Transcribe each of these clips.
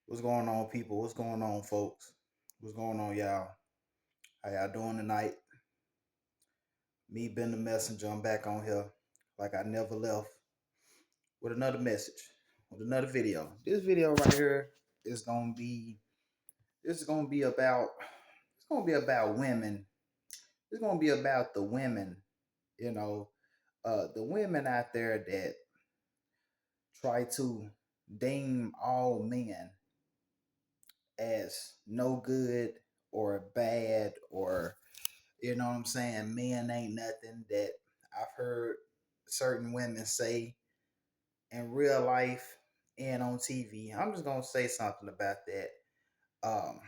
What's going on, people? What's going on, folks? What's going on, y'all? How y'all doing tonight? Me, Ben the Messenger. I'm back on here like I never left with another message, with another video. This video right here is gonna be. This is gonna be about. It's gonna be about women. It's gonna be about the women. You know, the women out there that try to deem all men as no good or bad or what I'm saying? Men ain't nothing that I've heard certain women say in real life and on TV. I'm just gonna say something about that. Um,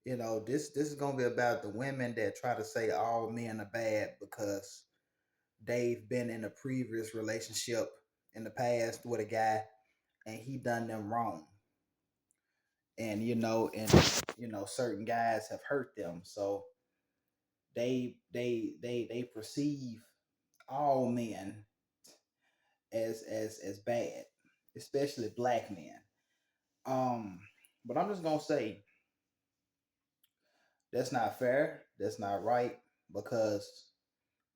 this is gonna be about the women that try to say all men are bad because they've been in a previous relationship in the past with a guy and he done them wrong. And certain guys have hurt them. So they perceive all men as bad, especially black men. Um, but I'm just gonna say that's not fair. That's not right because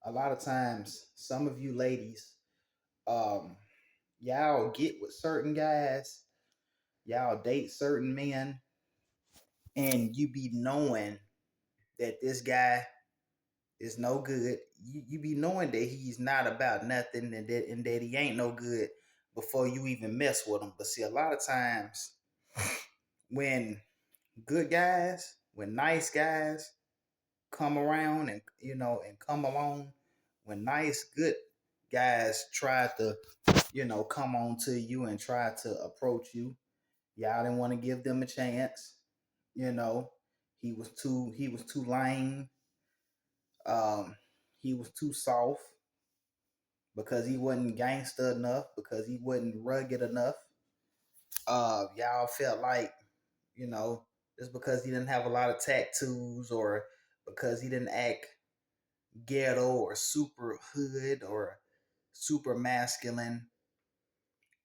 a lot of times some of you ladies, um, y'all get with certain guys, y'all date certain men, and you be knowing that this guy is no good. You be knowing that he's not about nothing and that he ain't no good before you even mess with him. But see, a lot of times when good guys, when nice guys come around and come along, when nice good guys try to come on to you and try to approach you, y'all didn't want to give them a chance. You know, he was too lame. Um, he was too soft because he wasn't gangster enough, because he wasn't rugged enough. Y'all felt like you know, just because he didn't have a lot of tattoos or because he didn't act ghetto or super hood or super masculine,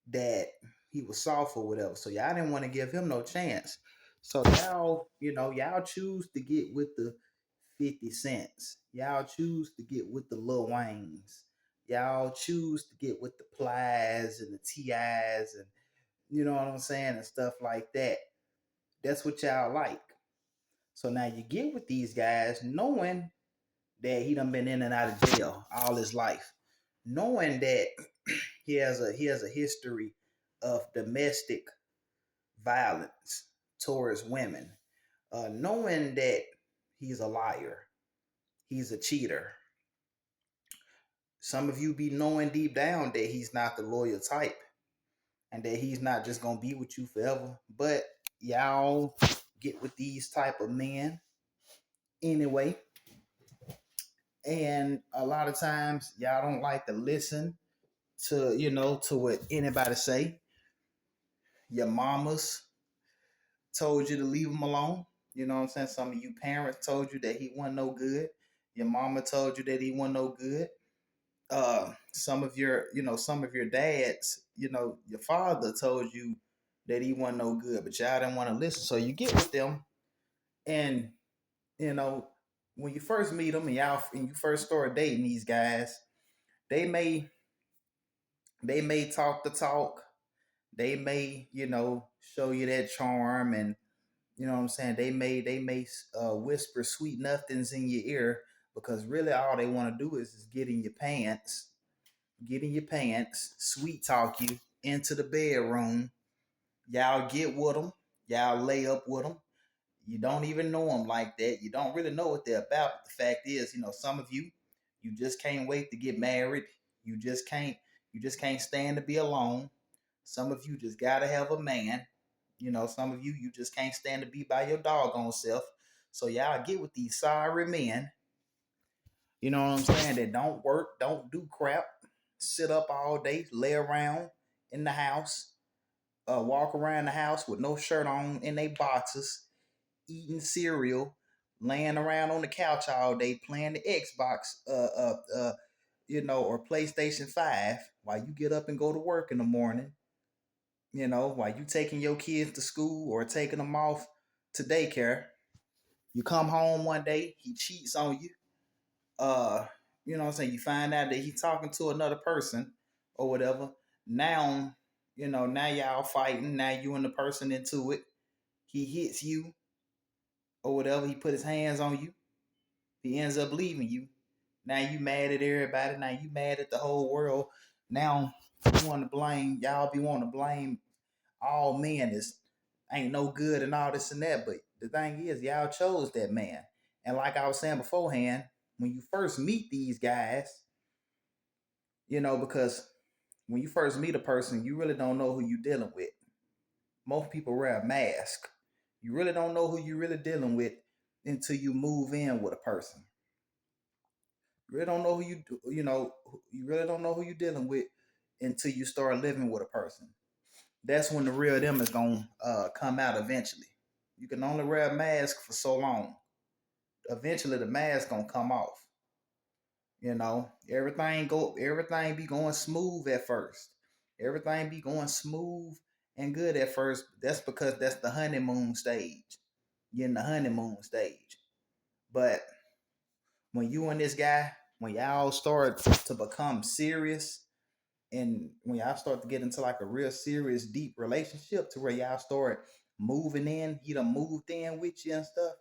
that he was soft or whatever. So y'all didn't want to give him no chance. So y'all choose to get with the 50 cents. Y'all choose to get with the Lil Waynes. Y'all choose to get with the Plies and the TIs and you know what I'm saying and stuff like that. That's what y'all like. So now you get with these guys knowing that he done been in and out of jail all his life, knowing that he has a history of domestic violence towards women, knowing that he's a liar, he's a cheater. Some of you be knowing deep down that he's not the loyal type and that he's not just gonna be with you forever. But y'all get with these type of men anyway. And a lot of times y'all don't like to listen to what anybody say. Your mamas told you to leave him alone. You know what I'm saying? Some of you parents told you that he wasn't no good. Your mama told you that he wasn't no good. Some of your dads, your father told you that he wasn't no good, but y'all didn't want to listen. So you get with them, and you know when you first meet them and you first start dating these guys, they may they may talk the talk. They may show you that charm, and you know what I'm saying. They may whisper sweet nothings in your ear because really all they want to do is get in your pants, sweet talk you into the bedroom. Y'all get with them. Y'all lay up with them. You don't even know them like that. You don't really know what they're about. But the fact is, some of you just can't wait to get married. You just can't. You just can't stand to be alone. Some of you just gotta have a man. Some of you just can't stand to be by your doggone self. So y'all get with these sorry men. You know what I'm saying? That don't work, don't do crap, sit up all day, lay around in the house, walk around the house with no shirt on in their boxes, eating cereal, laying around on the couch all day playing the Xbox, or PlayStation 5 while you get up and go to work in the morning. While you taking your kids to school or taking them off to daycare, you come home one day, he cheats on you. Uh, what I'm saying? You find out that he's talking to another person or whatever. Now, now y'all fighting. Now you and the person into it. He hits you or whatever. He put his hands on you. He ends up leaving you. Now you mad at everybody. Now you mad at the whole world. Now you want to blame. Y'all be wanting to blame all men is ain't no good and all this and that. But the thing is, y'all chose that man. And like I was saying beforehand, when you first meet these guys, because when you first meet a person, you really don't know who you're dealing with. Most people wear a mask. You really don't know who you're really dealing with until you move in with a person. You really don't know you really don't know who you're dealing with until you start living with a person. That's when the real them is gonna come out eventually. You can only wear a mask for so long. Eventually, the mask gonna come off. Everything be going smooth at first. Everything be going smooth and good at first. That's because that's the honeymoon stage. You're in the honeymoon stage. But when you and this guy, when y'all start to become serious, and when y'all start to get into like a real serious, deep relationship to where y'all start moving in, he done moved in with you and stuff,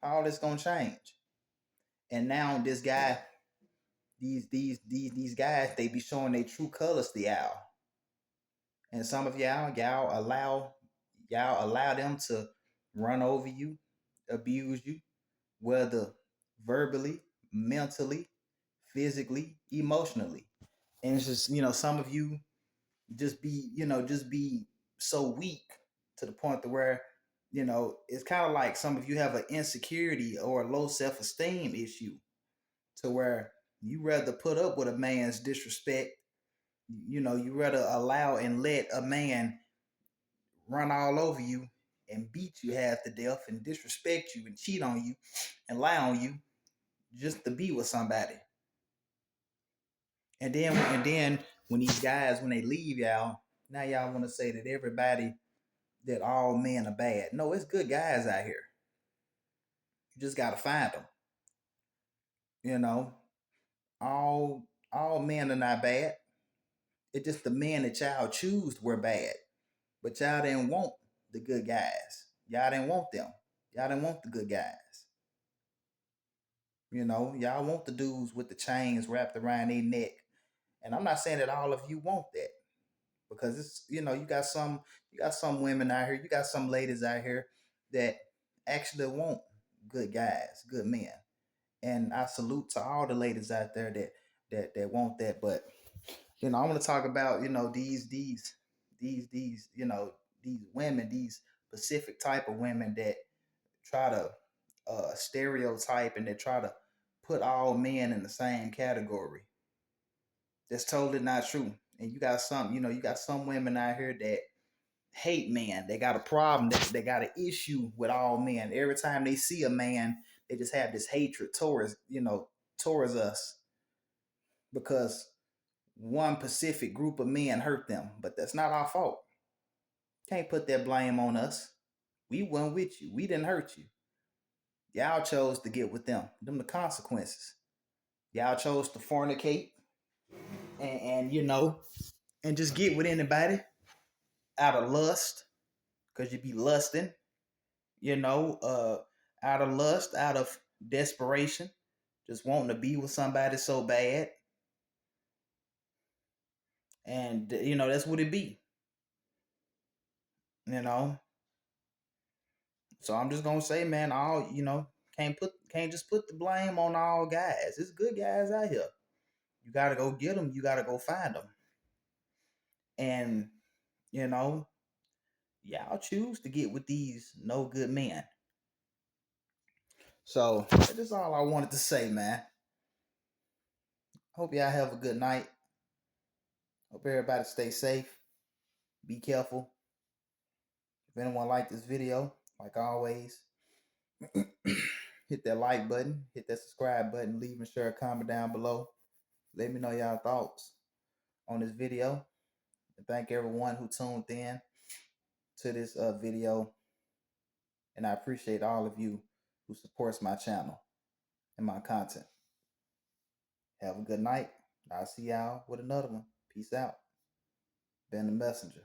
all this gonna change. And now this guy, these guys, they be showing their true colors to y'all. And some of y'all allow them to run over you, abuse you, whether verbally, mentally, physically, emotionally. And it's just, some of you just be so weak to the point to where, it's kind of like some of you have an insecurity or a low self-esteem issue to where you rather put up with a man's disrespect. You rather allow and let a man run all over you and beat you half to death and disrespect you and cheat on you and lie on you just to be with somebody. And then when these guys, when they leave y'all, now y'all want to say that that all men are bad. No, it's good guys out here. You just gotta find them. You know, all men are not bad. It's just the men that y'all choose were bad, but y'all didn't want the good guys. Y'all didn't want them. Y'all didn't want the good guys. Y'all want the dudes with the chains wrapped around their neck. And I'm not saying that all of you want that, because it's you got some women out here, you got some ladies out here that actually want good guys, good men. And I salute to all the ladies out there that want that. But I want to talk about these women, these specific type of women that try to stereotype and they try to put all men in the same category. That's totally not true. And you got some women out here that hate men. They got a problem. They got an issue with all men. Every time they see a man, they just have this hatred towards us because one specific group of men hurt them. But that's not our fault. Can't put that blame on us. We weren't with you. We didn't hurt you. Y'all chose to get with them. Them the consequences. Y'all chose to fornicate and just get with anybody out of lust, because you be lusting, out of lust, out of desperation, just wanting to be with somebody so bad. And that's what it be. You know. So I'm just gonna say, man, can't just put the blame on all guys. It's good guys out here. You gotta go get them. You gotta go find them. And you know, y'all choose to get with these no good men. So that's all I wanted to say, man. Hope y'all have a good night. Hope everybody stay safe. Be careful. If anyone liked this video, like always, hit that like button, hit that subscribe button, leave and share a comment down below. Let me know y'all thoughts on this video. And thank everyone who tuned in to this video. And I appreciate all of you who supports my channel and my content. Have a good night. I'll see y'all with another one. Peace out. Ben the Messenger.